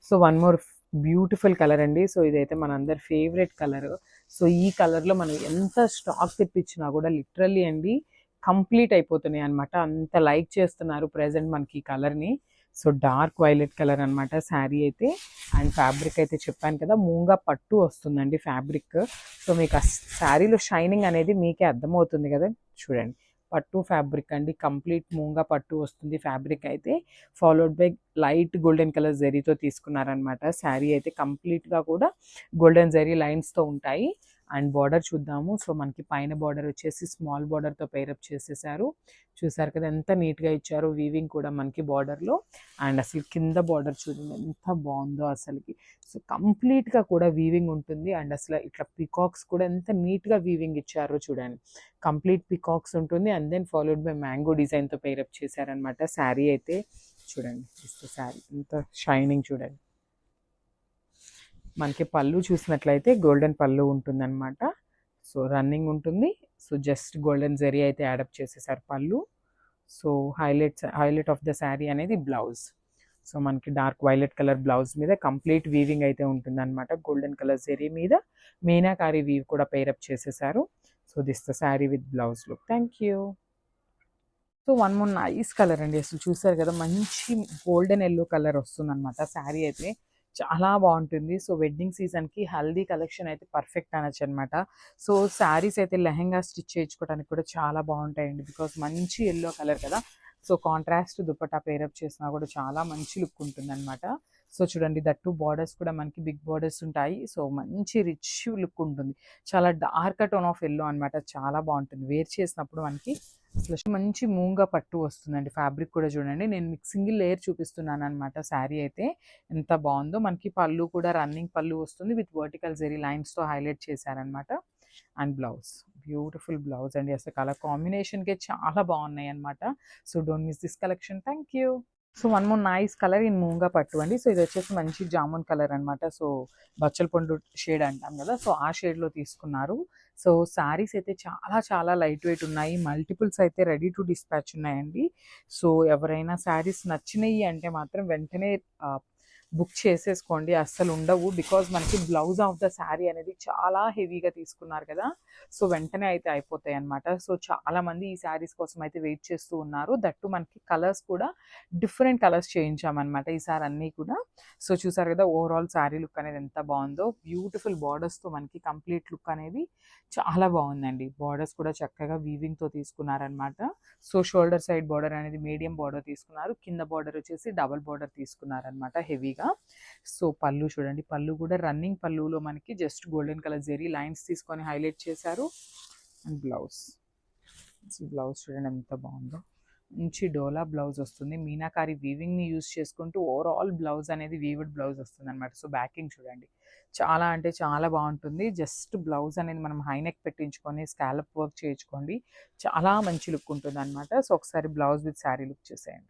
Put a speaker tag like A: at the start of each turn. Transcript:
A: So one more beautiful colour అండి. So ఇదైతే మనందరి ఫేవరెట్ కలర్. సో ఈ కలర్లో మనం ఎంత స్టాక్ తెప్పించినా కూడా లిటరల్లీ అండి కంప్లీట్ అయిపోతున్నాయి అనమాట. అంత లైక్ చేస్తున్నారు ప్రెజెంట్ మనకి ఈ కలర్ని. సో డార్క్ వైలెట్ కలర్ అనమాట శారీ అయితే. అండ్ ఫ్యాబ్రిక్ అయితే చెప్పాను కదా, మూంగా పట్టు వస్తుందండి ఫ్యాబ్రిక్. సో మీకు ఆ శారీలో షైనింగ్ అనేది మీకే అర్థమవుతుంది కదా, చూడండి. పట్టు ఫ్యాబ్రిక్ అండి, కంప్లీట్ మూంగా పట్టు వస్తుంది ఫ్యాబ్రిక్ అయితే. Followed by light golden colour జరీతో తీసుకున్నారనమాట. శారీ అయితే కంప్లీట్గా కూడా గోల్డెన్ జరీ లైన్స్తో ఉంటాయి. అండ్ బార్డర్ చూద్దాము. సో మనకి పైన బార్డర్ వచ్చేసి స్మాల్ బార్డర్తో పేరప్ చేసేసారు. చూసారు కదా ఎంత నీట్గా ఇచ్చారు, వీవింగ్ కూడా మనకి బార్డర్లో. అండ్ అసలు కింద బార్డర్ చూడండి ఎంత బాగుందో అసలుకి. సో కంప్లీట్గా కూడా వీవింగ్ ఉంటుంది. అండ్ అసలు ఇట్లా పికాక్స్ కూడా ఎంత నీట్గా వీవింగ్ ఇచ్చారో చూడండి. కంప్లీట్ పికాక్స్ ఉంటుంది. And then followed by mango డిజైన్తో పేరప్ చేశారనమాట. శారీ అయితే చూడండి, శారీ ఎంత షైనింగ్ చూడండి. మనకి పళ్ళు చూసినట్లయితే గోల్డెన్ పళ్ళు ఉంటుందన్నమాట. సో రన్నింగ్ ఉంటుంది. సో జస్ట్ గోల్డెన్ జరీ అయితే యాడప్ చేసేసారు పళ్ళు. So highlight of the sari అనేది బ్లౌజ్. సో మనకి డార్క్ వైలెట్ కలర్ బ్లౌజ్ మీద కంప్లీట్ వీవింగ్ అయితే ఉంటుందన్నమాట. గోల్డెన్ కలర్ జరీ మీద మీనాకారి వీవ్ కూడా పేరప్ చేసేసారు. So this the sari with blouse look. Thank you. So one more nice colour అండి. అసలు చూసారు కదా మంచి గోల్డెన్ ఎల్లో కలర్ వస్తుందన్నమాట. శారీ అయితే చాలా బాగుంటుంది. సో వెడ్డింగ్ సీజన్కి హల్దీ కలెక్షన్ అయితే పర్ఫెక్ట్ అనొచ్చు అనమాట. సో శారీస్ అయితే లెహెంగా స్టిచ్ చేయించుకోవడానికి కూడా చాలా బాగుంటాయండి. బికాస్ మంచి ఎల్లో కలర్ కదా. సో కాంట్రాస్ట్ దుపట్టా పేరప్ చేసినా కూడా చాలా మంచి లుక్ ఉంటుంది అనమాట. సో చూడండి దట్టు బార్డర్స్ కూడా మనకి బిగ్ బార్డర్స్ ఉంటాయి. సో మంచి రిచ్ లుక్ ఉంటుంది. చాలా డార్క్ టోన్ ఆఫ్ ఎల్లో అనమాట. చాలా బాగుంటుంది వేర్ చేసినప్పుడు మనకి. అసలు మంచి మూంగా పట్టు వస్తుందండి. ఫ్యాబ్రిక్ కూడా చూడండి, నేను మీకు సింగిల్ లేయర్ చూపిస్తున్నాను అనమాట. శారీ అయితే ఎంత బాగుందో. మనకి పళ్ళు కూడా రన్నింగ్ పళ్ళు వస్తుంది విత్ వర్టికల్ జెరీ లైన్స్తో హైలైట్ చేశారనమాట. అండ్ బ్లౌజ్ బ్యూటిఫుల్ బ్లౌజ్ అండి. అసలు కలర్ కాంబినేషన్కే చాలా బాగున్నాయి అనమాట. So don't miss this collection. Thank you. So one more nice colour in moonga పట్టు అండి. సో ఇది వచ్చేసి మంచి జామున్ కలర్ అనమాట. సో బచ్చల పండు షేడ్ అంటాం కదా, సో ఆ షేడ్లో తీసుకున్నారు. సో శారీస్ అయితే చాలా చాలా లైట్ వెయిట్ ఉన్నాయి. మల్టిపుల్స్ అయితే రెడీ టు డిస్పాచ్ ఉన్నాయండి. సో ఎవరైనా శారీస్ నచ్చినాయి అంటే మాత్రం వెంటనే బుక్ చేసేసుకోండి, అస్సలు ఉండవు. బికాజ్ మనకి బ్లౌజ్ ఆఫ్ ద శారీ అనేది చాలా హెవీగా తీసుకున్నారు కదా, సో వెంటనే అయితే అయిపోతాయి అనమాట. సో చాలా మంది ఈ శారీస్ కోసం అయితే వెయిట్ చేస్తూ ఉన్నారు. దట్టు మనకి కలర్స్ కూడా డిఫరెంట్ కలర్స్ చేయించామన్నమాట ఈసారి అన్నీ కూడా. సో చూసారు కదా ఓవరాల్ శారీ లుక్ అనేది ఎంత బాగుందో. బ్యూటిఫుల్ బార్డర్స్తో మనకి కంప్లీట్ లుక్ అనేది చాలా బాగుందండి. బార్డర్స్ కూడా చక్కగా వీవింగ్తో తీసుకున్నారనమాట. సో షోల్డర్ సైడ్ బార్డర్ అనేది మీడియం బార్డర్ తీసుకున్నారు. కింద బార్డర్ వచ్చేసి డబల్ బార్డర్ తీసుకున్నారనమాట హెవీగా. సో పళ్ళు చూడండి, పళ్ళు కూడా రన్నింగ్ పళ్ళులో మనకి just golden colour zari lines తీసుకొని హైలైట్ చేశారు. అండ్ బ్లౌజ్ చూడండి ఎంత బాగుందో. మంచి డోలా బ్లౌజ్ వస్తుంది. మీనాకారి వీవింగ్ని యూజ్ చేసుకుంటూ ఓవరాల్ బ్లౌజ్ అనేది వీవుడ్ బ్లౌజ్ వస్తుంది అనమాట. సో బ్యాకింగ్ చూడండి చాలా అంటే చాలా బాగుంటుంది. జస్ట్ బ్లౌజ్ అనేది మనం హైనెక్ పెట్టించుకొని స్కాలప్ వర్క్ చేయించుకోండి, చాలా మంచి లుక్ ఉంటుంది అనమాట. సో ఒకసారి బ్లౌజ్ విత్ శారీ లుక్ చేసేయండి.